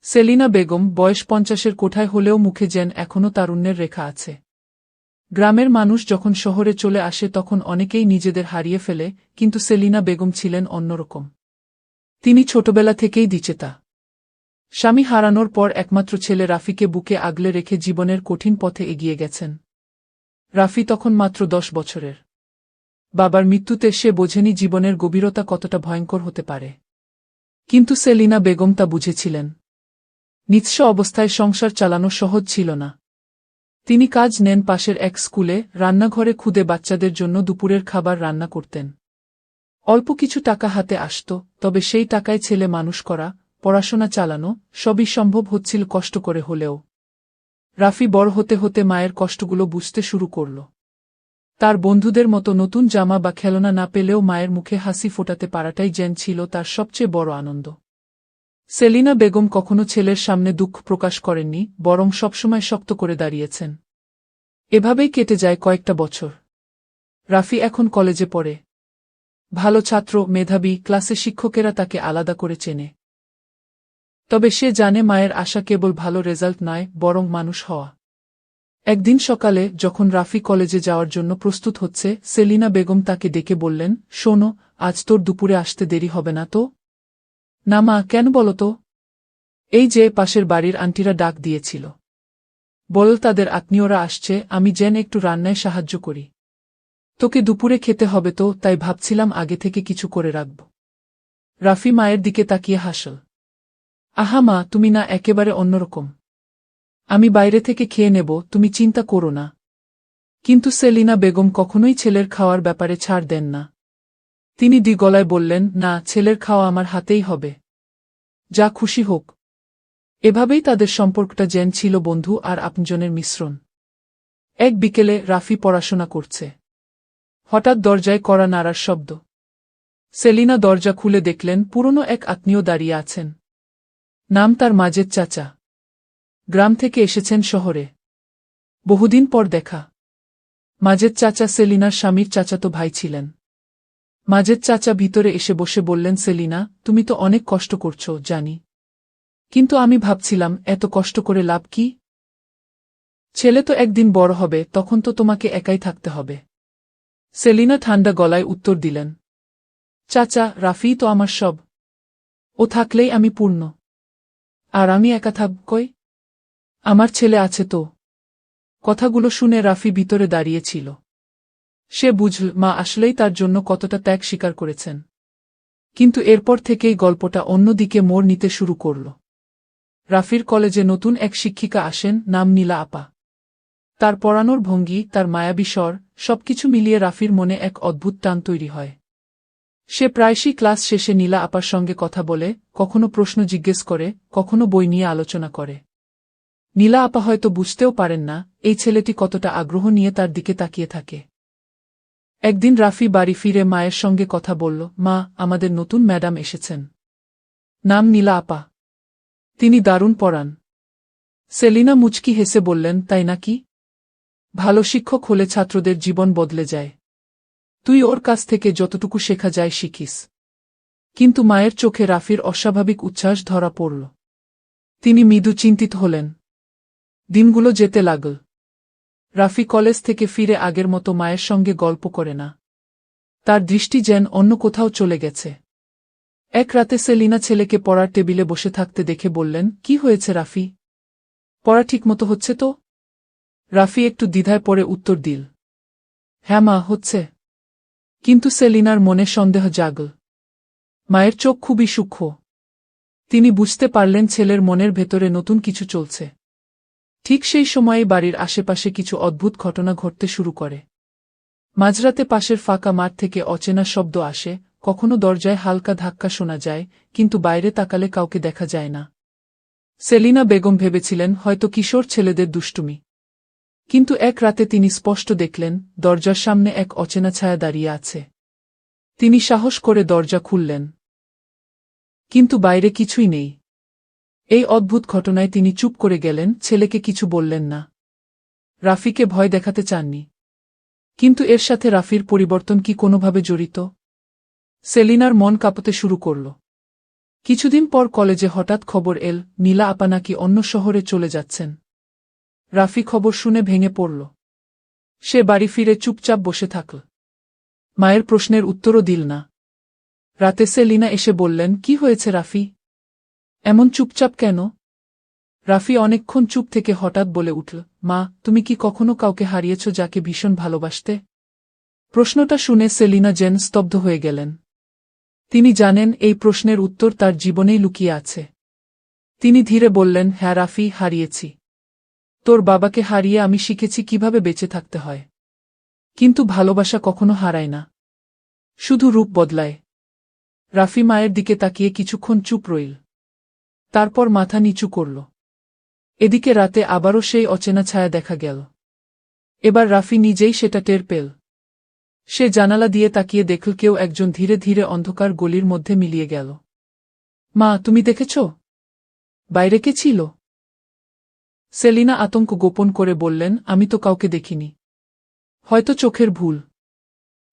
সেলিনা বেগম বয়স ৫০-এর কোঠায় হলেও মুখে যেন এখনও তারুণ্যের রেখা আছে। গ্রামের মানুষ যখন শহরে চলে আসে তখন অনেকেই নিজেদের হারিয়ে ফেলে, কিন্তু সেলিনা বেগম ছিলেন অন্যরকম। তিনি ছোটবেলা থেকেই দিচেতা। স্বামী হারানোর পর একমাত্র ছেলে রাফিকে বুকে আগলে রেখে জীবনের কঠিন পথে এগিয়ে গেছেন। রাফি তখন মাত্র ১০ বছরের। বাবার মৃত্যুতে সে বোঝেনি জীবনের গভীরতা কতটা ভয়ঙ্কর হতে পারে। কিন্তু সেলিনা বেগম তা বুঝেছিলেন। নিঃস্ব অবস্থায় সংসার চালানো সহজ ছিল না। তিনি কাজ নেন পাশের এক স্কুলে, রান্নাঘরে খুদে বাচ্চাদের জন্য দুপুরের খাবার রান্না করতেন। অল্প কিছু টাকা হাতে আসত, তবে সেই টাকায় ছেলে মানুষ করা, পড়াশোনা চালানো, সবই সম্ভব হচ্ছিল কষ্ট করে হলেও। রাফি বড় হতে হতে মায়ের কষ্টগুলো বুঝতে শুরু করল। তার বন্ধুদের মতো নতুন জামা বা খেলনা না পেলেও মায়ের মুখে হাসি ফোটাতে পারাটাই যেন ছিল তার সবচেয়ে বড় আনন্দ। সেলিনা বেগম কখনো ছেলের সামনে দুঃখ প্রকাশ করেননি, বরং সবসময় শক্ত করে দাঁড়িয়েছেন। এভাবেই কেটে যায় কয়েকটা বছর। রাফি এখন কলেজে পড়ে। ভালো ছাত্র, মেধাবী, ক্লাসে শিক্ষকেরা তাকে আলাদা করে চেনে। তবে সে জানে মায়ের আশা কেবল ভালো রেজাল্ট নয়, বরং মানুষ হওয়া। একদিন সকালে যখন রাফি কলেজে যাওয়ার জন্য প্রস্তুত হচ্ছে, সেলিনা বেগম তাকে ডেকে বললেন, শোনো, আজ তোর দুপুরে আসতে দেরি হবে না তো? না মা, কেন বলো তো? এই যে পাশের বাড়ির আন্টিরা ডাক দিয়েছিল। বল তাদের আত্মীয়রা আসছে, আমি যেন একটু রান্নায় সাহায্য করি। তোকে দুপুরে খেতে হবে তো, তাই ভাবছিলাম আগে থেকে কিছু করে রাখব। রাফি মায়ের দিকে তাকিয়ে হাসল। আহা মা, তুমি না একেবারে অন্যরকম। আমি বাইরে থেকে খেয়ে নেব, তুমি চিন্তা করো না। কিন্তু সেলিনা বেগম কখনোই ছেলের খাওয়ার ব্যাপারে ছাড় দেন না। তিনি গলায় বললেন, না, ছেলের খাওয়া আমার হাতেই হবে। যা খুশি হোক। এভাবেই তাদের সম্পর্কটা যেন ছিল বন্ধু আর আপনজনের মিশ্রণ। এক বিকেলে রাফি পড়াশোনা করছে। হঠাৎ দরজায় কড়া নাড়ার শব্দ। সেলিনা দরজা খুলে দেখলেন পুরনো এক আত্মীয় দাঁড়িয়ে আছেন। নাম তার মাজেদ চাচা। গ্রাম থেকে এসেছেন শহরে। বহুদিন পর দেখা। মাজেদ চাচা সেলিনার স্বামীর চাচাতো ভাই ছিলেন। মাজেদ চাচা ভিতরে এসে বসে বললেন, সেলিনা, তুমি তো অনেক কষ্ট করছো, জানি। কিন্তু আমি ভাবছিলাম, এত কষ্ট করে লাভ কি? ছেলে তো একদিন বড় হবে, তখন তো তোমাকে একাই থাকতে হবে। সেলিনা ঠান্ডা গলায় উত্তর দিলেন, চাচা, রাফি তো আমার সব। ও থাকলেই আমি পূর্ণ। আর আমি একা থাকব কই? আমার ছেলে আছে তো। কথাগুলো শুনে রাফি ভিতরে দাঁড়িয়েছিল। সে বুঝল মা আসলেই তার জন্য কতটা ত্যাগ স্বীকার করেছেন। কিন্তু এরপর থেকেই গল্পটা অন্যদিকে মোড় নিতে শুরু করল। রাফির কলেজে নতুন এক শিক্ষিকা আসেন, নাম নীলা আপা। তার পড়ানোর ভঙ্গি, তার মায়াবী স্বর, সবকিছু মিলিয়ে রাফির মনে এক অদ্ভুত টান তৈরি হয়। সে প্রায়শই ক্লাস শেষে নীলা আপার সঙ্গে কথা বলে, কখনো প্রশ্ন জিজ্ঞেস করে, কখনো বই নিয়ে আলোচনা করে। নীলা আপা হয়তো বুঝতেও পারেন না এই ছেলেটি কতটা আগ্রহ নিয়ে তার দিকে তাকিয়ে থাকে। একদিন রাফি বাড়ি ফিরে মায়ের সঙ্গে কথা বলল, মা, আমাদের নতুন ম্যাডাম এসেছেন। নাম নীলা আপা। তিনি দারুণ পড়ান। সেলিনা মুচকি হেসে বললেন, তাই নাকি? ভালো শিক্ষক হলে ছাত্রদের জীবন বদলে যায়। তুই ওর কাছ থেকে যতটুকু শেখা যায় শিখিস। কিন্তু মায়ের চোখে রাফির অস্বাভাবিক উচ্ছ্বাস ধরা পড়ল। তিনি মৃদু চিন্তিত হলেন। দিনগুলো যেতে লাগল। রাফি কলেজ থেকে ফিরে আগের মতো মায়ের সঙ্গে গল্প করে না। তার দৃষ্টি যেন অন্য কোথাও চলে গেছে। এক রাতে সেলিনা ছেলেকে পড়ার টেবিলে বসে থাকতে দেখে বললেন, কি হয়েছে রাফি? পড়া ঠিকমতো হচ্ছে তো? রাফি একটু দ্বিধায় পড়ে উত্তর দিল, হ্যাঁ মা, হচ্ছে। কিন্তু সেলিনার মনে সন্দেহ জাগল। মায়ের চোখ খুবই সূক্ষ্ম। তিনি বুঝতে পারলেন ছেলের মনের ভেতরে নতুন কিছু চলছে। ঠিক সেই সময়ে বাড়ির আশেপাশে কিছু অদ্ভুত ঘটনা ঘটতে শুরু করে। মাঝরাতে পাশের ফাঁকা মাঠ থেকে অচেনা শব্দ আসে, কখনো দরজায় হালকা ধাক্কা শোনা যায়, কিন্তু বাইরে তাকালে কাউকে দেখা যায় না। সেলিনা বেগম ভেবেছিলেন হয়তো কিশোর ছেলেদের দুষ্টুমি। কিন্তু এক রাতে তিনি স্পষ্ট দেখলেন, দরজার সামনে এক অচেনা ছায়া দাঁড়িয়ে আছে। তিনি সাহস করে দরজা খুললেন। কিন্তু বাইরে কিছুই নেই। এই অদ্ভুত ঘটনায় তিনি চুপ করে গেলেন, ছেলেকে কিছু বললেন না। রাফিকে ভয় দেখাতে চাননি। কিন্তু এর সাথে রাফির পরিবর্তন কি কোনোভাবে জড়িত? সেলিনার মন কাঁপতে শুরু করল। কিছুদিন পর কলেজে হঠাৎ খবর এল নীলা আপা নাকি অন্য শহরে চলে যাচ্ছেন। রাফি খবর শুনে ভেঙে পড়ল। সে বাড়ি ফিরে চুপচাপ বসে থাকল। মায়ের প্রশ্নের উত্তরও দিল না। রাতে সেলিনা এসে বললেন, কি হয়েছে রাফি? এমন চুপচাপ কেন? রাফি অনেকক্ষণ চুপ থেকে হঠাৎ বলে উঠল, মা, তুমি কি কখনো কাউকে হারিয়েছ যাকে ভীষণ ভালোবাসতে? প্রশ্নটা শুনে সেলিনা যেন স্তব্ধ হয়ে গেলেন। তিনি জানেন এই প্রশ্নের উত্তর তার জীবনেই লুকিয়ে আছে। তিনি ধীরে বললেন, হ্যাঁ রাফি, হারিয়েছি। তোর বাবাকে হারিয়ে আমি শিখেছি কিভাবে বেঁচে থাকতে হয়। কিন্তু ভালোবাসা কখনো হারায় না, শুধু রূপ বদলায়। রাফি মায়ের দিকে তাকিয়ে কিছুক্ষণ চুপ রইল। তারপর মাথা নিচু করল। এদিকে রাতে আবারও সেই অচেনা ছায়া দেখা গেল। এবার রাফি নিজেই সেটা টের পেল। সে জানালা দিয়ে তাকিয়ে দেখল কেউ একজন ধীরে ধীরে অন্ধকার গলির মধ্যে মিলিয়ে গেল। মা, তুমি দেখেছ? বাইরে কে ছিল? সেলিনা আতঙ্ক গোপন করে বললেন, আমি তো কাউকে দেখিনি। হয়তো চোখের ভুল।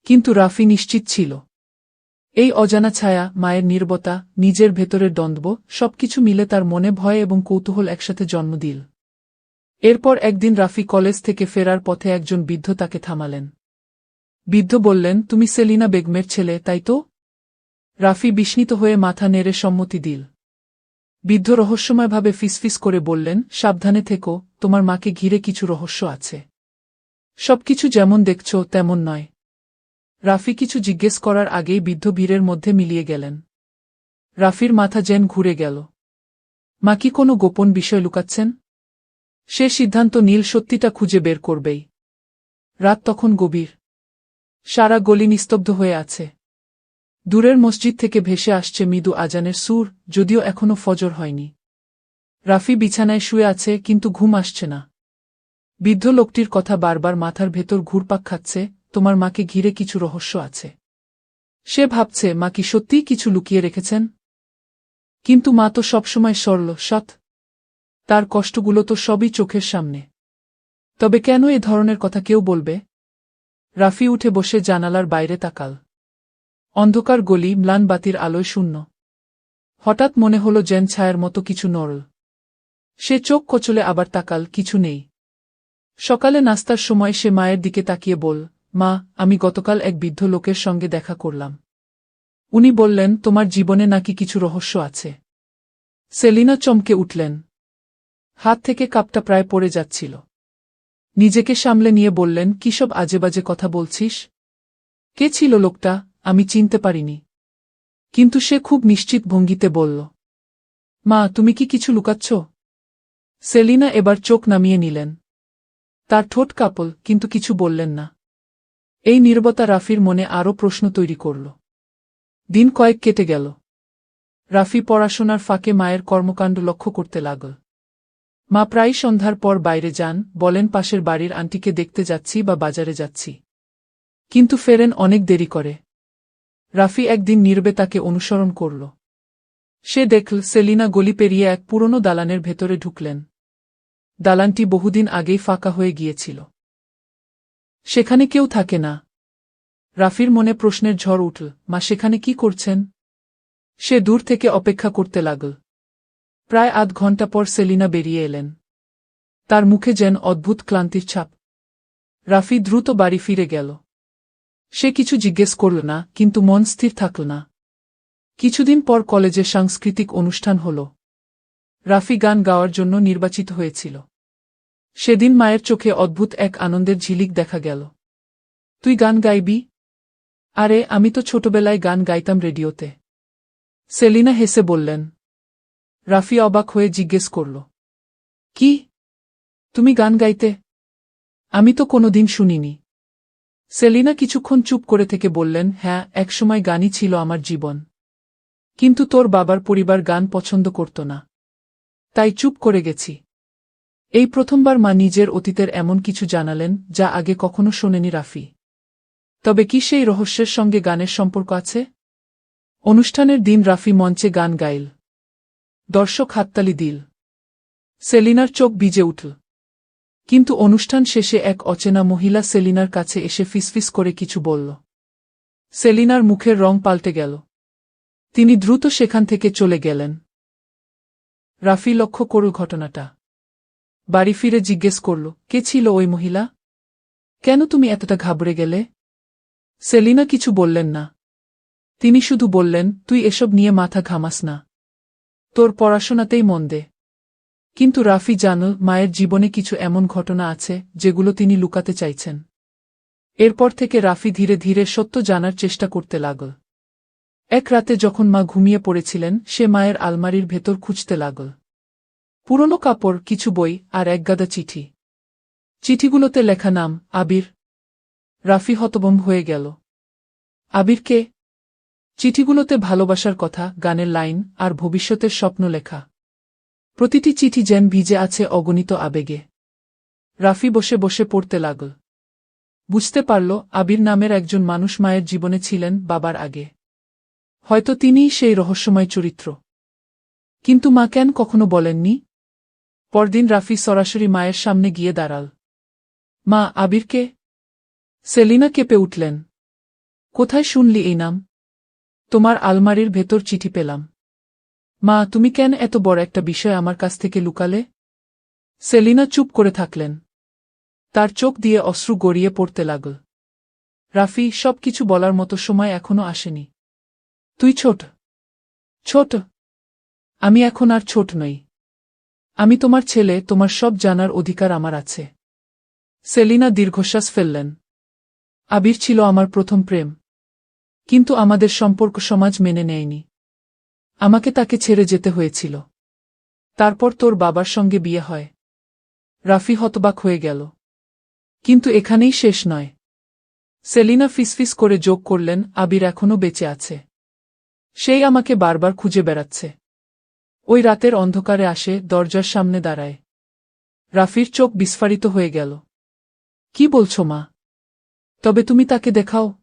কিন্তু রাফি নিশ্চিত ছিল। এই অজানা ছায়া, মায়ের নীরবতা, নিজের ভেতরের দ্বন্দ্ব, সবকিছু মিলে তার মনে ভয় এবং কৌতূহল একসাথে জন্ম দিল। এরপর একদিন রাফি কলেজ থেকে ফেরার পথে একজন বৃদ্ধ তাকে থামালেন। বৃদ্ধ বললেন, তুমি সেলিনা বেগমের ছেলে, তাই তো? রাফি বিস্মিত হয়ে মাথা নেড়ে সম্মতি দিল। বৃদ্ধ রহস্যময়ভাবে ফিসফিস করে বললেন, সাবধানে থেকো, তোমার মাকে ঘিরে কিছু রহস্য আছে। সবকিছু যেমন দেখছ তেমন নয়। রাফি কিছু জিজ্ঞেস করার আগেই বৃদ্ধ ভিড়ের মধ্যে মিলিয়ে গেলেন। রাফির মাথা যেন ঘুরে গেল। মা কি কোনো গোপন বিষয় লুকাচ্ছেন? সে সিদ্ধান্ত নীল সত্যিটা খুঁজে বের করবেই। রাত তখন গভীর। সারা গলি নিস্তব্ধ হয়ে আছে। দূরের মসজিদ থেকে ভেসে আসছে মৃদু আজানের সুর, যদিও এখনো ফজর হয়নি। রাফি বিছানায় শুয়ে আছে, কিন্তু ঘুম আসছে না। বৃদ্ধ লোকটির কথা বারবার মাথার ভেতর ঘুরপাক খাচ্ছে, তোমার মাকে ঘিরে কিছু রহস্য আছে। সে ভাবছে, মা কি সত্যিই কিছু লুকিয়ে রেখেছেন? কিন্তু মা তো সবসময় সরল, সৎ। তার কষ্টগুলো তো সবই চোখের সামনে। তবে কেন এ ধরনের কথা কেউ বলবে? রাফি উঠে বসে জানালার বাইরে তাকাল। অন্ধকার গলি, ম্লান বাতির আলোয় শূন্য। হঠাৎ মনে হল যেন ছায়ার মতো কিছু নড়ল। সে চোখ কচলে আবার তাকাল, কিছু নেই। সকালে নাস্তার সময় সে মায়ের দিকে তাকিয়ে বল, মা, আমি গতকাল এক বৃদ্ধ লোকের সঙ্গে দেখা করলাম। উনি বললেন, তোমার জীবনে নাকি কিছু রহস্য আছে। সেলিনা চমকে উঠলেন। হাত থেকে কাপটা প্রায় পড়ে যাচ্ছিল। নিজেকে সামলে নিয়ে বললেন, কিসব আজেবাজে কথা বলছিস? কে ছিল লোকটা? আমি চিনতে পারিনি। কিন্তু সে খুব নিশ্চিত ভঙ্গিতে বলল, মা, তুমি কি কিছু লুকাচ্ছ? সেলিনা এবার চোখ নামিয়ে নিলেন। তার ঠোঁট কাঁপল, কিন্তু কিছু বললেন না। এই নীরবতা রাফির মনে আরও প্রশ্ন তৈরি করল। দিন কয়েক কেটে গেল। রাফি পড়াশোনার ফাঁকে মায়ের কর্মকাণ্ড লক্ষ্য করতে লাগল। মা প্রায় সন্ধ্যার পর বাইরে যান, বলেন পাশের বাড়ির আন্টিকে দেখতে যাচ্ছি বা বাজারে যাচ্ছি। কিন্তু ফেরেন অনেক দেরি করে। রাফি একদিন নীরবে তাকে অনুসরণ করল। সে দেখল সেলিনা গলি পেরিয়ে এক পুরনো দালানের ভেতরে ঢুকলেন। দালানটি বহুদিন আগেই ফাঁকা হয়ে গিয়েছিল। সেখানে কেউ থাকে না। রাফির মনে প্রশ্নের ঝড় উঠল, মা সেখানে কি করছেন? সে দূর থেকে অপেক্ষা করতে লাগল। প্রায় আধ ঘন্টা পর সেলিনা বেরিয়ে এলেন। তার মুখে যেন অদ্ভুত ক্লান্তির ছাপ। রাফি দ্রুত বাড়ি ফিরে গেল। সে কিছু জিজ্ঞেস করল না, কিন্তু মন স্থির থাকল না। কিছুদিন পর কলেজে সাংস্কৃতিক অনুষ্ঠান হল। রাফি গান গাওয়ার জন্য নির্বাচিত হয়েছিল। সেদিন মায়ের চোখে অদ্ভুত এক আনন্দের ঝিলিক দেখা গেল। তুই গান গাইবি? আরে, আমি তো ছোটবেলায় গান গাইতাম রেডিওতে। সেলিনা হেসে বললেন। রাফি অবাক হয়ে জিজ্ঞেস করল, কি? তুমি গান গাইতে? আমি তো কোনোদিন শুনিনি। সেলিনা কিছুক্ষণ চুপ করে থেকে বললেন, হ্যাঁ, একসময় গানই ছিল আমার জীবন। কিন্তু তোর বাবার পরিবার গান পছন্দ করত না। তাই চুপ করে গেছি। এই প্রথমবার মা নিজের অতীতের এমন কিছু জানালেন যা আগে কখনো শোনেনি রাফি। তবে কি সেই রহস্যের সঙ্গে গানের সম্পর্ক আছে? অনুষ্ঠানের দিন রাফি মঞ্চে গান গাইল। দর্শক হাততালি দিল। সেলিনার চোখ ভিজে উঠল। কিন্তু অনুষ্ঠান শেষে এক অচেনা মহিলা সেলিনার কাছে এসে ফিসফিস করে কিছু বলল। সেলিনার মুখের রং পাল্টে গেল। তিনি দ্রুত সেখান থেকে চলে গেলেন। রাফি লক্ষ্য করল ঘটনাটা। বাড়ি ফিরে জিজ্ঞেস করল, কে ছিল ওই মহিলা? কেন তুমি এতটা ঘাবড়ে গেলে? সেলিনা কিছু বললেন না। তিনি শুধু বললেন, তুই এসব নিয়ে মাথা ঘামাস না। তোর পড়াশোনাতেই মন দে। কিন্তু রাফি জানল মায়ের জীবনে কিছু এমন ঘটনা আছে যেগুলো তিনি লুকাতে চাইছেন। এরপর থেকে রাফি ধীরে ধীরে সত্য জানার চেষ্টা করতে লাগল। এক রাতে যখন মা ঘুমিয়ে পড়েছিলেন, সে মায়ের আলমারির ভেতর খুঁজতে লাগল। পুরনো কাপড়, কিছু বই আর একগাদা চিঠি। চিঠিগুলোতে লেখা নাম আবির। রাফি হতভম্ব হয়ে গেল। আবির কে? চিঠিগুলোতে ভালোবাসার কথা, গানের লাইন আর ভবিষ্যতের স্বপ্ন লেখা। প্রতিটি চিঠি যেন ভিজে আছে অগণিত আবেগে। রাফি বসে বসে পড়তে লাগল। বুঝতে পারল, আবির নামের একজন মানুষ মায়ের জীবনে ছিলেন বাবার আগে। হয়তো তিনিই সেই রহস্যময় চরিত্র। কিন্তু মা কেন কখনো বলেননি? পরদিন রাফি সরাসরি মায়ের সামনে গিয়ে দাঁড়াল। মা, আবির কে? সেলিনা কেঁপে উঠলেন। কোথায় শুনলি এই নাম? তোমার আলমারির ভেতর চিঠি পেলাম। মা, তুমি কেন এত বড় একটা বিষয় আমার কাছ থেকে লুকালে? সেলিনা চুপ করে থাকলেন। তার চোখ দিয়ে অশ্রু গড়িয়ে পড়তে লাগল। রাফি, সবকিছু বলার মতো সময় এখনো আসেনি। তুই ছোট। ছোট? আমি এখন আর ছোট নই। আমি তোমার ছেলে, তোমার সব জানার অধিকার আমার আছে। সেলিনা দীর্ঘশ্বাস ফেললেন। আবির ছিল আমার প্রথম প্রেম। কিন্তু আমাদের সম্পর্ক সমাজ মেনে নেয়নি। আমাকে তাকে ছেড়ে যেতে হয়েছিল। তারপর তোর বাবার সঙ্গে বিয়ে হয়। রাফি হতবাক হয়ে গেল। কিন্তু এখানেই শেষ নয়। সেলিনা ফিসফিস করে যোগ করলেন, আবির এখনো বেঁচে আছে। সেই আমাকে বারবার খুঁজে বেড়াচ্ছে। ওই রাতের অন্ধকারে আসে, দরজার সামনে দাঁড়ায়। রাফির চোখ বিস্ফারিত হয়ে গেল। কি বলছো মা? তবে তুমি তাকে দেখাও?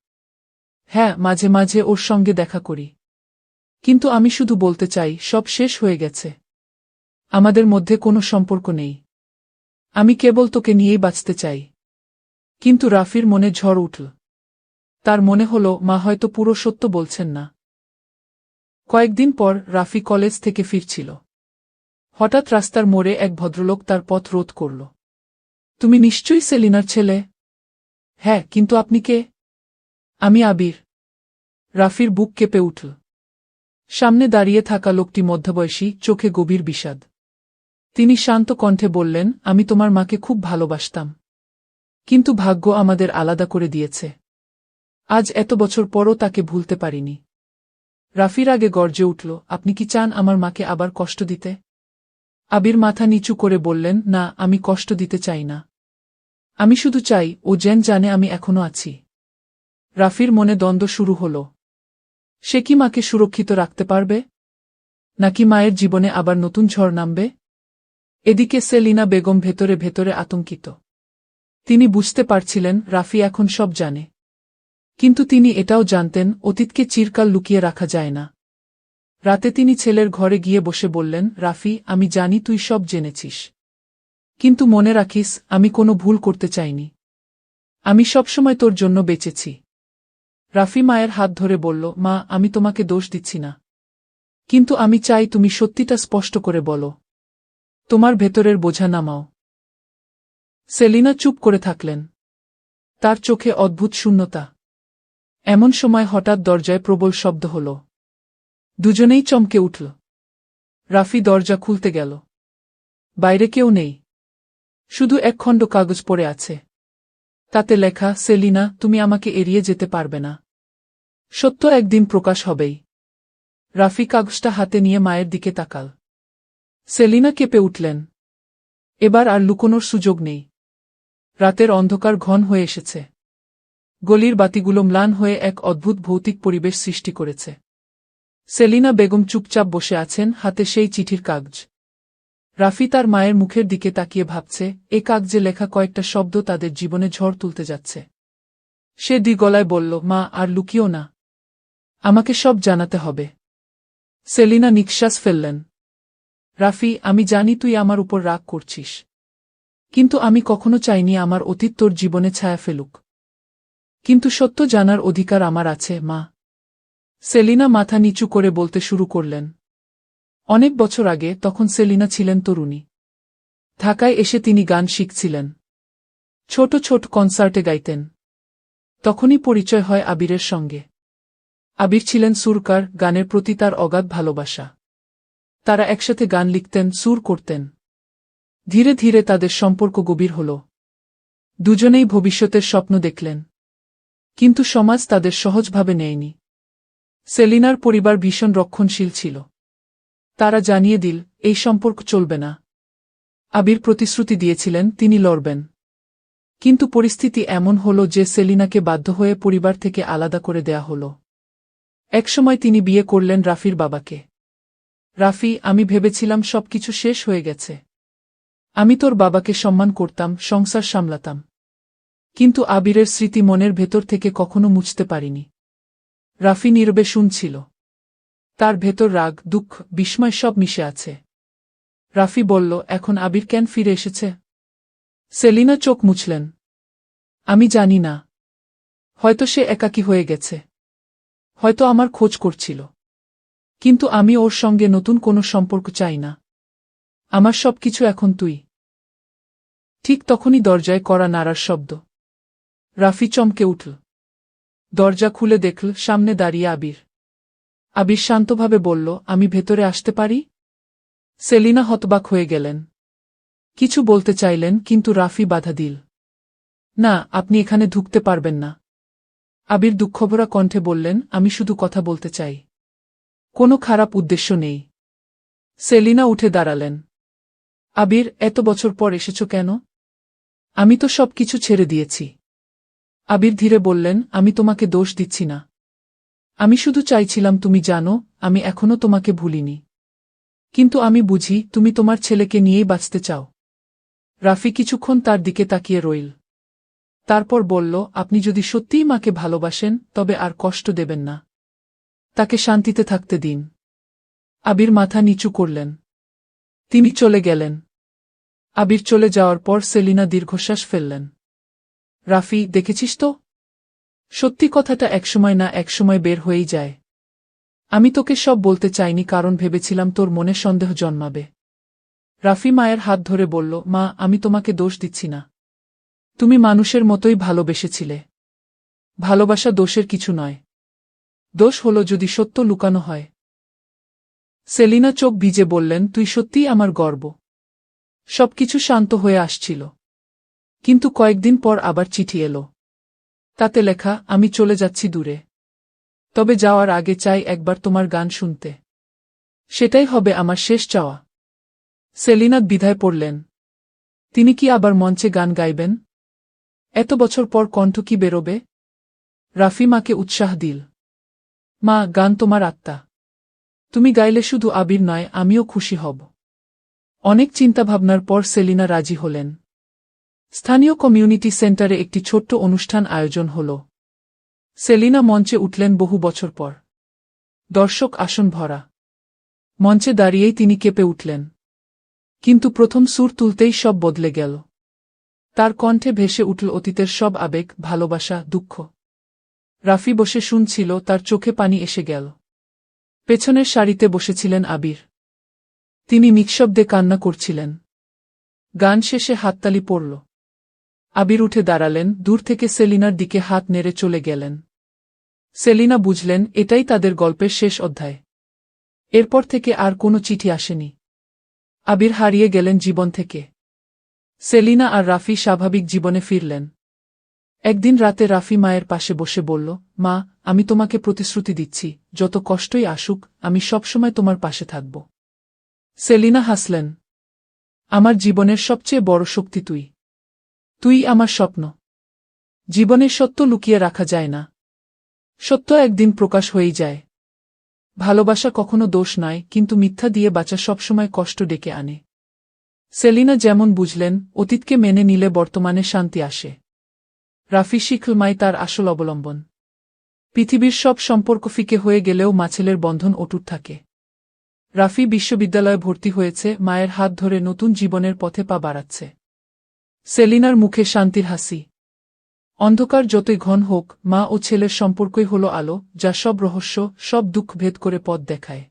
হ্যাঁ, মাঝে মাঝে ওর সঙ্গে দেখা করি। কিন্তু আমি শুধু বলতে চাই, সব শেষ হয়ে গেছে। আমাদের মধ্যে কোনো সম্পর্ক নেই। আমি কেবল তোকে নিয়েই বাঁচতে চাই। কিন্তু রাফির মনে ঝড় উঠল। তার মনে হল মা হয়তো পুরো সত্য বলছেন না। কয়েকদিন পর রাফি কলেজ থেকে ফিরছিল। হঠাৎ রাস্তার মোড়ে এক ভদ্রলোক তার পথ রোধ করল। তুমি নিশ্চয়ই সেলিনার ছেলে? হ্যাঁ, কিন্তু আপনি কে? আমি আবির। রাফির বুক কেঁপে উঠল। সামনে দাঁড়িয়ে থাকা লোকটি মধ্যবয়সী, চোখে গভীর বিষাদ। তিনি শান্ত কণ্ঠে বললেন, আমি তোমার মাকে খুব ভালোবাসতাম। কিন্তু ভাগ্য আমাদের আলাদা করে দিয়েছে। আজ এত বছর পরও তাকে ভুলতে পারিনি। রাফির আগে গর্জে উঠল, আপনি কি চান আমার মাকে আবার কষ্ট দিতে? আবির মাথা নিচু করে বললেন, না, আমি কষ্ট দিতে চাই না। আমি শুধু চাই ও যেন জানে আমি এখনো আছি। রাফির মনে দ্বন্দ্ব শুরু হল। সে কি মাকে সুরক্ষিত রাখতে পারবে? নাকি মায়ের জীবনে আবার নতুন ঝড় নামবে? এদিকে সেলিনা বেগম ভেতরে ভেতরে আতঙ্কিত। তিনি বুঝতে পারছিলেন রাফি এখন সব জানে। কিন্তু তিনি এটাও জানতেন, অতীতকে চিরকাল লুকিয়ে রাখা যায় না। রাতে তিনি ছেলের ঘরে গিয়ে বসে বললেন, রাফি, আমি জানি তুই সব জেনেছিস। কিন্তু মনে রাখিস, আমি কোনো ভুল করতে চাইনি। আমি সবসময় তোর জন্য বেঁচেছি। রাফি মায়ের হাত ধরে বলল, মা, আমি তোমাকে দোষ দিচ্ছি না। কিন্তু আমি চাই তুমি সত্যিটা স্পষ্ট করে বলো। তোমার ভেতরের বোঝা নামাও। সেলিনা চুপ করে থাকলেন। তার চোখে অদ্ভুত শূন্যতা। এমন সময় হঠাৎ দরজায় প্রবল শব্দ হল। দুজনেই চমকে উঠল। রাফি দরজা খুলতে গেল। বাইরে কেউ নেই। শুধু এক খণ্ড কাগজ পড়ে আছে। তাতে লেখা, সেলিনা, তুমি আমাকে এড়িয়ে যেতে পারবে না। সত্য একদিন প্রকাশ হবেই। রাফি কাগজটা হাতে নিয়ে মায়ের দিকে তাকাল। সেলিনা কেঁপে উঠলেন। এবার আর লুকোনোর সুযোগ নেই। রাতের অন্ধকার ঘন হয়ে এসেছে। গলির বাতিগুলো ম্লান হয়ে এক অদ্ভুত ভৌতিক পরিবেশ সৃষ্টি করেছে। সেলিনা বেগম চুপচাপ বসে আছেন, হাতে সেই চিঠির কাগজ। রাফি তার মায়ের মুখের দিকে তাকিয়ে ভাবছে, এ কাগজে লেখা কয়েকটা শব্দ তাদের জীবনে ঝড় তুলতে যাচ্ছে। সে গলায় বলল, মা, আর লুকিও না। আমাকে সব জানাতে হবে। সেলিনা নিঃশ্বাস ফেললেন। রাফি, আমি জানি তুই আমার উপর রাগ করছিস। কিন্তু আমি কখনো চাইনি আমার অতীত তোর জীবনে ছায়া ফেলুক। কিন্তু সত্য জানার অধিকার আমার আছে, মা। সেলিনা মাথা নিচু করে বলতে শুরু করলেন। অনেক বছর আগে, তখন সেলিনা ছিলেন তরুণী। ঢাকায় এসে তিনি গান শিখছিলেন। ছোট ছোট কনসার্টে গাইতেন। তখনই পরিচয় হয় আবিরের সঙ্গে। আবির ছিলেন সুরকার, গানের প্রতি তার অগাধ ভালোবাসা। তারা একসাথে গান লিখতেন, সুর করতেন। ধীরে ধীরে তাদের সম্পর্ক গভীর হল। দুজনেই ভবিষ্যতের স্বপ্ন দেখলেন। কিন্তু সমাজ তাদের সহজভাবে নেয়নি। সেলিনার পরিবার ভীষণ রক্ষণশীল ছিল। তারা জানিয়ে দিল, এই সম্পর্ক চলবে না। আবির প্রতিশ্রুতি দিয়েছিলেন তিনি লড়বেন। কিন্তু পরিস্থিতি এমন হল যে সেলিনাকে বাধ্য হয়ে পরিবার থেকে আলাদা করে দেয়া হল। একসময় তিনি বিয়ে করলেন রাফির বাবাকে। রাফি, আমি ভেবেছিলাম সবকিছু শেষ হয়ে গেছে। আমি তোর বাবাকে সম্মান করতাম, সংসার সামলাতাম। কিন্তু আবিরের স্মৃতি মনের ভেতর থেকে কখনো মুছতে পারিনি। রাফি নীরবে শুনছিল। তার ভেতর রাগ, দুঃখ, বিস্ময় সব মিশে আছে। রাফি বলল, এখন আবির কেন ফিরে এসেছে? সেলিনা চোখ মুছলেন। আমি জানি না। হয়তো সে একাকী হয়ে গেছে। হয়তো আমার খোঁজ করছিল। কিন্তু আমি ওর সঙ্গে নতুন কোনো সম্পর্ক চাই না। আমার সবকিছু এখন তুই। ঠিক তখনই দরজায় কড়া নাড়ার শব্দ। রাফি চমকে উঠল। দরজা খুলে দেখল সামনে দাঁড়িয়ে আবির। আবির শান্তভাবে বলল, আমি ভেতরে আসতে পারি? সেলিনা হতবাক হয়ে গেলেন। কিছু বলতে চাইলেন, কিন্তু রাফি বাধা দিল। না, আপনি এখানে ঢুকতে পারবেন না। আবির দুঃখভরা কণ্ঠে বললেন, আমি শুধু কথা বলতে চাই। কোনো খারাপ উদ্দেশ্য নেই। সেলিনা উঠে দাঁড়ালেন। আবির, এত বছর পর এসেছ কেন? আমি তো সবকিছু ছেড়ে দিয়েছি। আবির ধীরে বললেন, আমি তোমাকে দোষ দিচ্ছি না। আমি শুধু চাইছিলাম তুমি জানো, আমি এখনো তোমাকে ভুলিনি। কিন্তু আমি বুঝি তুমি তোমার ছেলেকে নিয়েই বাঁচতে চাও। রাফি কিছুক্ষণ তার দিকে তাকিয়ে রইল। তারপর বলল, আপনি যদি সত্যিই মাকে ভালোবাসেন, তবে আর কষ্ট দেবেন না। তাকে শান্তিতে থাকতে দিন। আবির মাথা নিচু করলেন। তিনি চলে গেলেন। আবির চলে যাওয়ার পর সেলিনা দীর্ঘশ্বাস ফেললেন। রাফি, দেখেছিস তো? সত্যি কথাটা একসময় না একসময় বের হয়েই যায়। আমি তোকে সব বলতে চাইনি, কারণ ভেবেছিলাম তোর মনে সন্দেহ জন্মাবে। রাফি মায়ের হাত ধরে বলল, মা, আমি তোমাকে দোষ দিচ্ছি না। তুমি মানুষের মতোই ভালোবেসেছিলে। ভালোবাসা দোষের কিছু নয়। দোষ হলো যদি সত্য লুকানো হয়। সেলিনা চোখ ভিজে বললেন, তুই সত্যিই আমার গর্ব। সবকিছু শান্ত হয়ে আসছিল। কিন্তু কয়েকদিন পর আবার চিঠি এলো। তাতে লেখা, আমি চলে যাচ্ছি দূরে। তবে যাওয়ার আগে চাই একবার তোমার গান শুনতে। সেটাই হবে আমার শেষ চাওয়া। সেলিনা দ্বিধায় পড়লেন। তিনি কি আবার মঞ্চে গান গাইবেন? এত বছর পর কণ্ঠ কি বেরোবে? রাফি মাকে উৎসাহ দিল। মা, গান তোমার আত্মা। তুমি গাইলে শুধু আবির নয়, আমিও খুশি হব। অনেক চিন্তাভাবনার পর সেলিনা রাজি হলেন। স্থানীয় কমিউনিটি সেন্টারে একটি ছোট্ট অনুষ্ঠান আয়োজন হল। সেলিনা মঞ্চে উঠলেন বহু বছর পর। দর্শক আসন ভরা। মঞ্চে দাঁড়িয়েই তিনি কেঁপে উঠলেন। কিন্তু প্রথম সুর তুলতেই সব বদলে গেল। তার কণ্ঠে ভেসে উঠল অতীতের সব আবেগ, ভালোবাসা, দুঃখ। রাফি বসে শুনছিল, তার চোখে পানি এসে গেল। পেছনের সারিতে বসেছিলেন আবির। তিনি নিঃশব্দে কান্না করছিলেন। গান শেষে হাততালি পড়ল। আবির উঠে দাঁড়ালেন, দূর থেকে সেলিনার দিকে হাত নেড়ে চলে গেলেন। সেলিনা বুঝলেন, এটাই তাদের গল্পের শেষ অধ্যায়। এরপর থেকে আর কোনো চিঠি আসেনি। আবির হারিয়ে গেলেন জীবন থেকে। সেলিনা আর রাফি স্বাভাবিক জীবনে ফিরলেন। একদিন রাতে রাফি মায়ের পাশে বসে বলল, মা, আমি তোমাকে প্রতিশ্রুতি দিচ্ছি, যত কষ্টই আসুক, আমি সবসময় তোমার পাশে থাকব। সেলিনা হাসলেন। আমার জীবনের সবচেয়ে বড় শক্তি তুই। তুই আমার স্বপ্ন। জীবনের সত্য লুকিয়ে রাখা যায় না। সত্য একদিন প্রকাশ হয়েই যায়। ভালোবাসা কখনো দোষ নয়, কিন্তু মিথ্যা দিয়ে বাঁচা সবসময় কষ্ট ডেকে আনে। সেলিনা যেমন বুঝলেন, অতীতকে মেনে নিলে বর্তমানে শান্তি আসে। রাফি শিখল, মাই তার আসল অবলম্বন। পৃথিবীর সব সম্পর্ক ফিকে হয়ে গেলেও মাছেলের বন্ধন অটুট থাকে। রাফি বিশ্ববিদ্যালয়ে ভর্তি হয়েছে, মায়ের হাত ধরে নতুন জীবনের পথে পা বাড়াচ্ছে। সেলিনার মুখে শান্তির হাসি। অন্ধকার যতই ঘন হোক, মা ও ছেলের সম্পর্কই হলো আলো, যা সব রহস্য, সব দুঃখ ভেদ করে পথ দেখায়।